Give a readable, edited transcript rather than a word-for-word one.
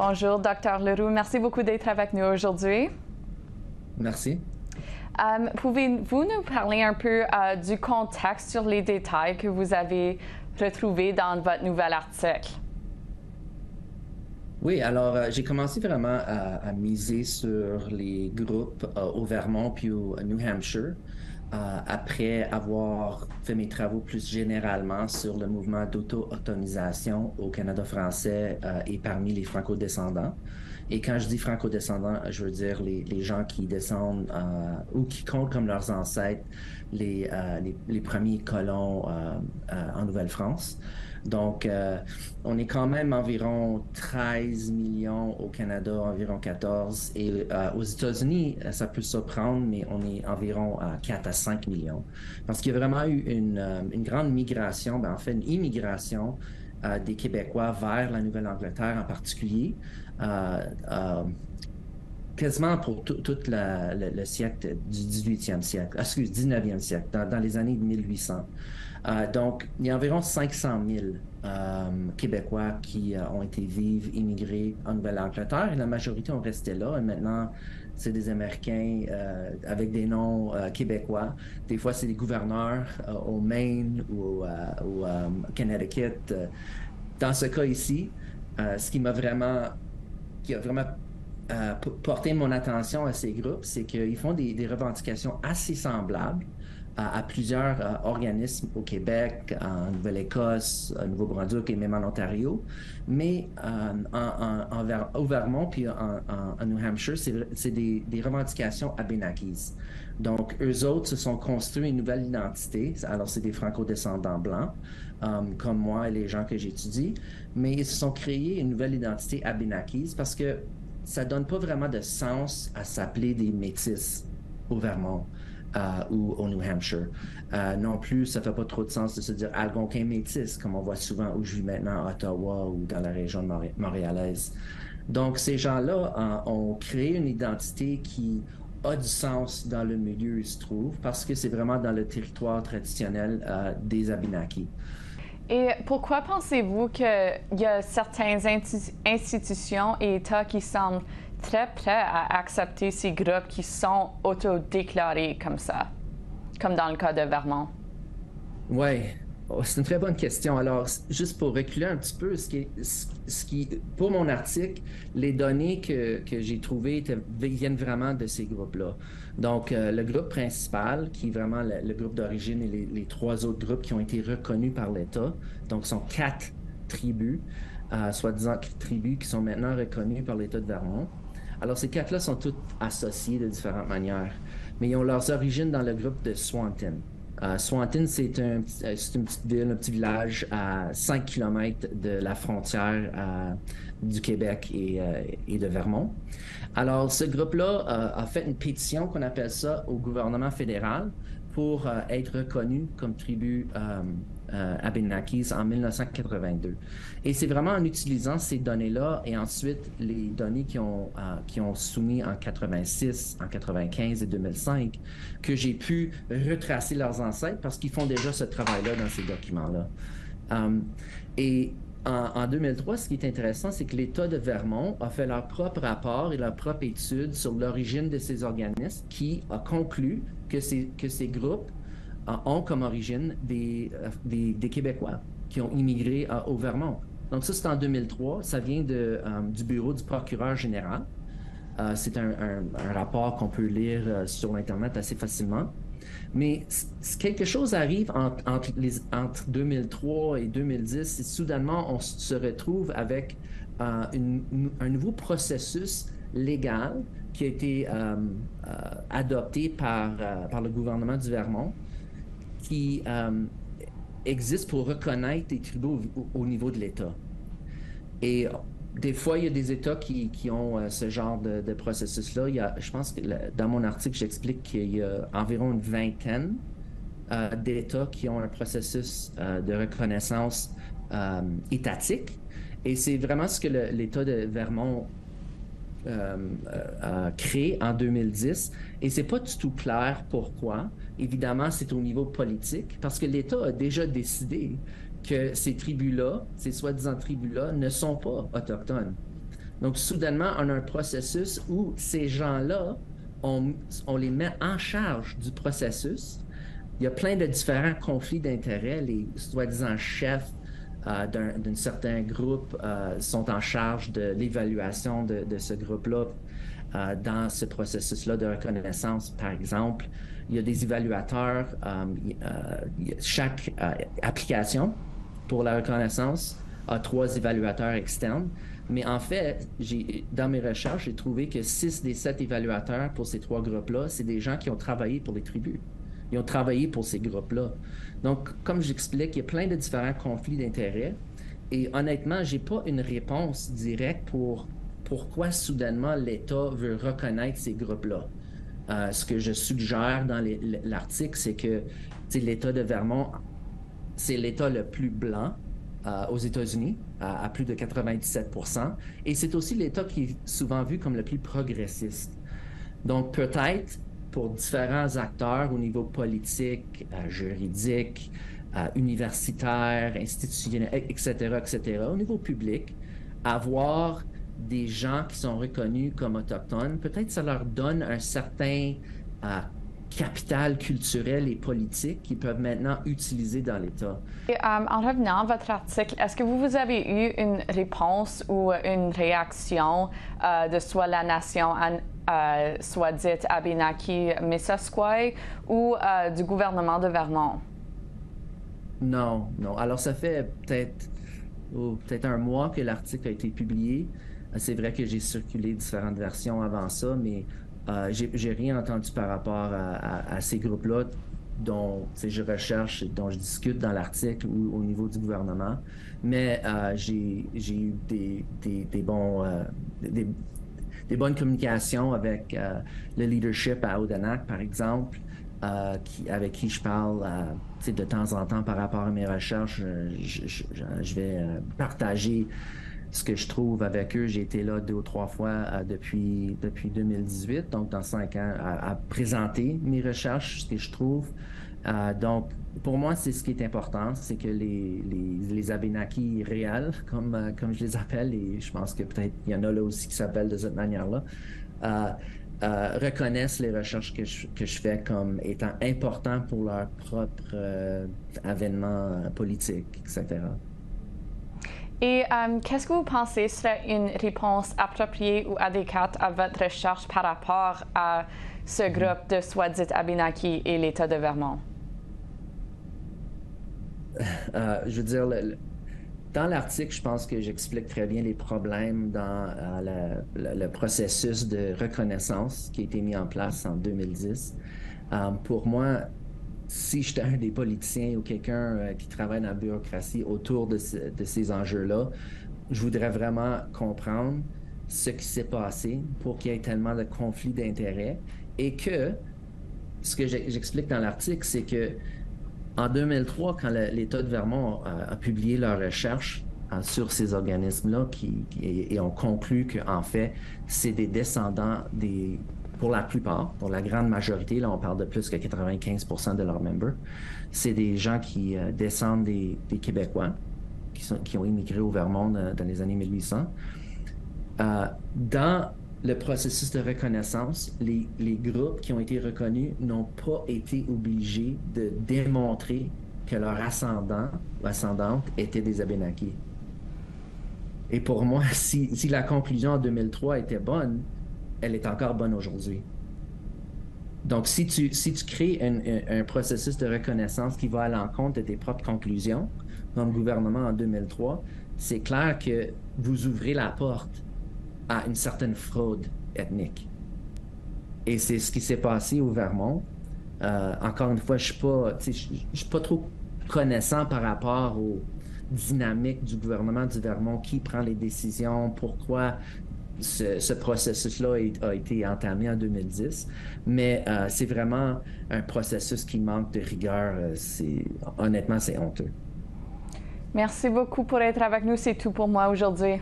Bonjour, Dr. Leroux. Merci beaucoup d'être avec nous aujourd'hui. Merci. Pouvez-vous nous parler un peu du contexte sur les détails que vous avez retrouvés dans votre nouvel article? Oui, alors j'ai commencé vraiment à miser sur les groupes au Vermont puis au New Hampshire après avoir fait mes travaux plus généralement sur le mouvement d'auto-autonomisation au Canada français et parmi les franco-descendants. Et quand je dis franco-descendants, je veux dire les gens qui descendent ou qui comptent comme leurs ancêtres les premiers colons en Nouvelle-France. Donc, on est quand même environ 13 millions au Canada, environ 14. Et aux États-Unis, ça peut surprendre, mais on est environ à 4 à 5 millions. Parce qu'il y a vraiment eu une grande migration, en fait une immigration des Québécois vers la Nouvelle-Angleterre en particulier. Quasiment pour tout le siècle du 18e siècle, excuse, 19e siècle, dans les années 1800. Donc, il y a environ 500 000 Québécois qui ont été vivre, immigrés en Nouvelle-Angleterre et la majorité ont resté là. Et maintenant, c'est des Américains avec des noms québécois. Des fois, c'est des gouverneurs au Maine ou au Connecticut. Dans ce cas ici, ce qui a vraiment porté mon attention à ces groupes, c'est qu'ils font des revendications assez semblables à plusieurs organismes au Québec, en Nouvelle-Écosse, au Nouveau-Brunswick et même en Ontario. Mais au Vermont puis en New Hampshire, c'est des revendications abénaquis. Donc, eux autres se sont construits une nouvelle identité. Alors, c'est des franco-descendants blancs, comme moi et les gens que j'étudie. Mais ils se sont créés une nouvelle identité abénaquise parce que ça donne pas vraiment de sens à s'appeler des Métis au Vermont. Ou au New Hampshire. Non plus, ça fait pas trop de sens de se dire algonquin métis, comme on voit souvent où je vis maintenant à Ottawa ou dans la région montréalaise. Donc, ces gens-là ont créé une identité qui a du sens dans le milieu où ils se trouvent, parce que c'est vraiment dans le territoire traditionnel des Abénaquis. Et pourquoi pensez-vous qu'il y a certaines institutions et États qui semblent très prêts à accepter ces groupes qui sont autodéclarés comme ça, comme dans le cas de Vermont? Oui, c'est une très bonne question. Alors, juste pour reculer un petit peu, pour mon article, les données que j'ai trouvées viennent vraiment de ces groupes-là. Donc, le groupe principal, qui est vraiment le groupe d'origine, et les trois autres groupes qui ont été reconnus par l'État, donc sont 4 tribus, soi-disant tribus qui sont maintenant reconnues par l'État de Vermont. Alors, ces 4-là sont toutes associés de différentes manières, mais ils ont leurs origines dans le groupe de Swanton. Swanton, c'est une petite ville, un petit village à 5 km de la frontière du Québec et de Vermont. Alors, ce groupe-là a fait une pétition qu'on appelle ça au gouvernement fédéral pour être reconnu comme tribu Abénaquis en 1982. Et c'est vraiment en utilisant ces données-là et ensuite les données qui ont soumis en 86, en 95 et 2005 que j'ai pu retracer leurs ancêtres parce qu'ils font déjà ce travail-là dans ces documents-là. Et en 2003, ce qui est intéressant, c'est que l'État de Vermont a fait leur propre rapport et leur propre étude sur l'origine de ces organismes qui a conclu que ces groupes ont comme origine des Québécois qui ont immigré au Vermont. Donc ça, c'est en 2003. Ça vient du bureau du procureur général. C'est un rapport qu'on peut lire sur Internet assez facilement. Mais quelque chose arrive entre 2003 et 2010 et soudainement, on se retrouve avec un nouveau processus légal qui a été adopté par le gouvernement du Vermont qui existe pour reconnaître les tribus au niveau de l'État. Et des fois, il y a des États qui ont ce genre de processus-là. Je pense que dans mon article, j'explique qu'il y a environ une vingtaine d'États qui ont un processus de reconnaissance étatique. Et c'est vraiment ce que l'État de Vermont créé en 2010. Et c'est pas du tout clair pourquoi. Évidemment, c'est au niveau politique, parce que l'État a déjà décidé que ces tribus-là, ces soi-disant tribus-là, ne sont pas autochtones. Donc, soudainement, on a un processus où ces gens-là, on les met en charge du processus. Il y a plein de différents conflits d'intérêts. Les soi-disant chefs d'un certain groupe sont en charge de l'évaluation de ce groupe-là dans ce processus-là de reconnaissance, par exemple. Il y a des évaluateurs. Chaque application pour la reconnaissance a 3 évaluateurs externes. Mais en fait, dans mes recherches, j'ai trouvé que 6 des 7 évaluateurs pour ces 3 groupes-là, c'est des gens qui ont travaillé pour les tribus. Ils ont travaillé pour ces groupes-là. Donc, comme j'explique, il y a plein de différents conflits d'intérêts. Et honnêtement, je n'ai pas une réponse directe pour pourquoi soudainement l'État veut reconnaître ces groupes-là. Ce que je suggère dans l'article, c'est que l'État de Vermont, c'est l'État le plus blanc aux États-Unis, à plus de 97%. Et c'est aussi l'État qui est souvent vu comme le plus progressiste. Donc, peut-être, pour différents acteurs au niveau politique, juridique, universitaire, institutionnel, etc., au niveau public, avoir des gens qui sont reconnus comme autochtones, peut-être ça leur donne un certain capital culturel et politique qu'ils peuvent maintenant utiliser dans l'État. En revenant à votre article, est-ce que vous avez eu une réponse ou une réaction de soit la nation, soit dite Abenaki-Missisquoi ou du gouvernement de Vermont? Non. Alors, ça fait peut-être un mois que l'article a été publié. C'est vrai que j'ai circulé différentes versions avant ça, mais j'ai rien entendu par rapport à ces groupes-là dont je recherche et dont je discute dans l'article ou au niveau du gouvernement. Mais j'ai eu des bonnes communications avec le leadership à Odanak, par exemple, avec qui je parle de temps en temps par rapport à mes recherches. Je vais partager ce que je trouve avec eux. J'ai été là 2 ou 3 fois depuis 2018, donc dans 5 ans, à présenter mes recherches, ce que je trouve. Donc, pour moi, c'est ce qui est important, c'est que les Abénakis réels, comme je les appelle, et je pense que peut-être il y en a là aussi qui s'appellent de cette manière-là, reconnaissent les recherches que je fais comme étant importantes pour leur propre avènement politique, etc. Et qu'est-ce que vous pensez serait une réponse appropriée ou adéquate à votre recherche par rapport à ce groupe de soi-dit Abénaki et l'État de Vermont? Je veux dire, dans l'article, je pense que j'explique très bien les problèmes dans le processus de reconnaissance qui a été mis en place en 2010. Pour moi, si j'étais un des politiciens ou quelqu'un qui travaille dans la bureaucratie autour de ces enjeux-là, je voudrais vraiment comprendre ce qui s'est passé pour qu'il y ait tellement de conflits d'intérêts et que, ce que j'explique dans l'article, c'est que en 2003, quand l'État de Vermont a publié leur recherche sur ces organismes-là et ont conclu qu'en fait, c'est des descendants pour la plupart, pour la grande majorité, là on parle de plus que 95% de leurs membres, c'est des gens qui descendent des Québécois qui ont immigré au Vermont dans les années 1800. Dans le processus de reconnaissance, les groupes qui ont été reconnus n'ont pas été obligés de démontrer que leur ascendant ou ascendante était des Abénakis. Et pour moi, si la conclusion en 2003 était bonne, elle est encore bonne aujourd'hui. Donc, si tu crées un processus de reconnaissance qui va à l'encontre de tes propres conclusions, comme gouvernement en 2003, c'est clair que vous ouvrez la porte à une certaine fraude ethnique. Et c'est ce qui s'est passé au Vermont. Encore une fois, je suis pas trop connaissant par rapport aux dynamiques du gouvernement du Vermont, qui prend les décisions, pourquoi ce processus-là a été entamé en 2010. Mais c'est vraiment un processus qui manque de rigueur. Honnêtement, c'est honteux. Merci beaucoup pour être avec nous. C'est tout pour moi aujourd'hui.